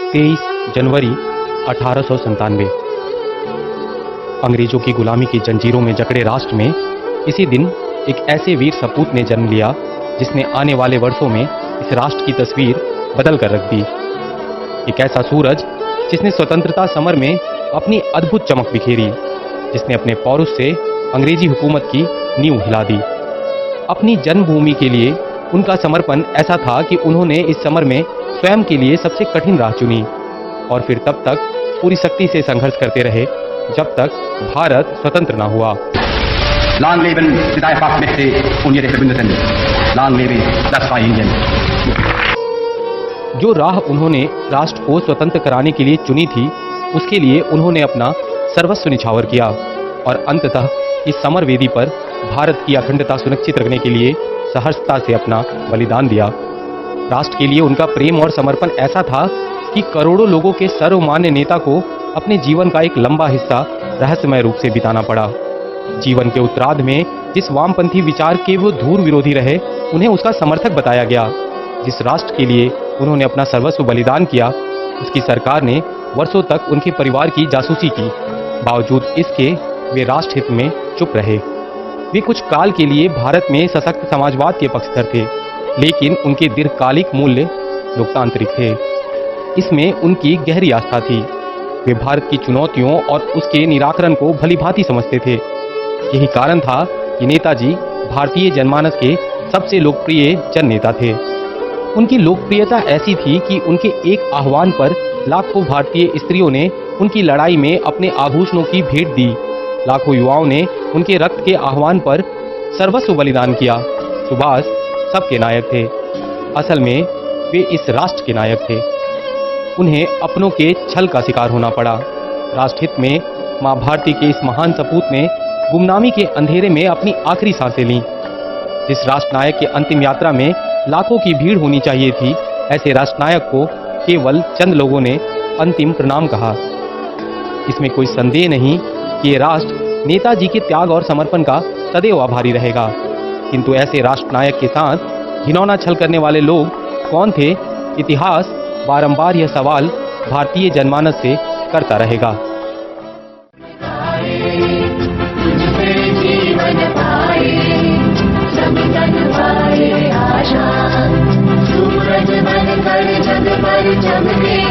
23 जनवरी 1897। अंग्रेजों की गुलामी की जंजीरों में जकड़े राष्ट्र में इसी दिन एक ऐसे वीर सपूत ने जन्म लिया जिसने आने वाले वर्षों में इस राष्ट्र की तस्वीर बदल कर रख दी। एक ऐसा सूरज जिसने स्वतंत्रता समर में अपनी अद्भुत चमक बिखेरी, जिसने अपने पौरुष से अंग्रेजी हुकूमत की नींव हिला दी। अपनी जन्मभूमि के लिए उनका समर्पण ऐसा था कि उन्होंने इस समर में स्वयं के लिए सबसे कठिन राह चुनी और फिर तब तक पूरी शक्ति से संघर्ष करते रहे जब तक भारत स्वतंत्र न हुआ। Lang leben die Dreifachmächte und ihre Verbündeten. Lang lebe das freie Indien. जो राह उन्होंने राष्ट्र को स्वतंत्र कराने के लिए चुनी थी, उसके लिए उन्होंने अपना सर्वस्व निछावर किया और अंततः इस समर वेदी पर भारत की अखंडता सुनिश्चित रखने के लिए सहर्षता से अपना बलिदान दिया। राष्ट्र के लिए उनका प्रेम और समर्पण ऐसा था कि करोड़ों लोगों के सर्वमान्य नेता को अपने जीवन का एक लंबा हिस्सा रहस्यमय रूप से बिताना पड़ा। जीवन के उत्तरार्ध में जिस वामपंथी विचार के वो धूर विरोधी रहे, उन्हें उसका समर्थक बताया गया। जिस राष्ट्र के लिए उन्होंने अपना सर्वस्व बलिदान किया, उसकी सरकार ने वर्षों तक उनके परिवार की जासूसी की। बावजूद इसके वे राष्ट्र हित में चुप रहे। वे कुछ काल के लिए भारत में सशक्त समाजवाद के पक्षधर थे, लेकिन उनके दीर्घकालिक मूल्य लोकतांत्रिक थे। इसमें उनकी गहरी आस्था थी। वे भारत की चुनौतियों और उसके निराकरण को भलीभांति समझते थे। यही कारण था कि नेताजी भारतीय जनमानस के सबसे लोकप्रिय जन नेता थे। उनकी लोकप्रियता ऐसी थी कि उनके एक आह्वान पर लाखों भारतीय स्त्रियों ने उनकी लड़ाई में अपने आभूषणों की भेंट दी। लाखों युवाओं ने उनके रक्त के आह्वान पर सर्वस्व बलिदान किया। सुभाष सबके नायक थे। असल में वे इस राष्ट्र के नायक थे। उन्हें अपनों के छल का शिकार होना पड़ा। राष्ट्रहित में मां भारती के इस महान सपूत ने गुमनामी के अंधेरे में अपनी आखिरी सांसें लीं। जिस राष्ट्रनायक की अंतिम यात्रा में लाखों की भीड़ होनी चाहिए थी, ऐसे राष्ट्रनायक को केवल चंद लोगों ने अंतिम प्रणाम कहा। इसमें कोई संदेह नहीं कि ये राष्ट्र नेताजी के त्याग और समर्पण का सदैव आभारी रहेगा। किंतु ऐसे राष्ट्रनायक के साथ घिनौना छल करने वाले लोग कौन थे? इतिहास बारंबार यह सवाल भारतीय जनमानस से करता रहेगा। सूरज बनकर जग पर चमके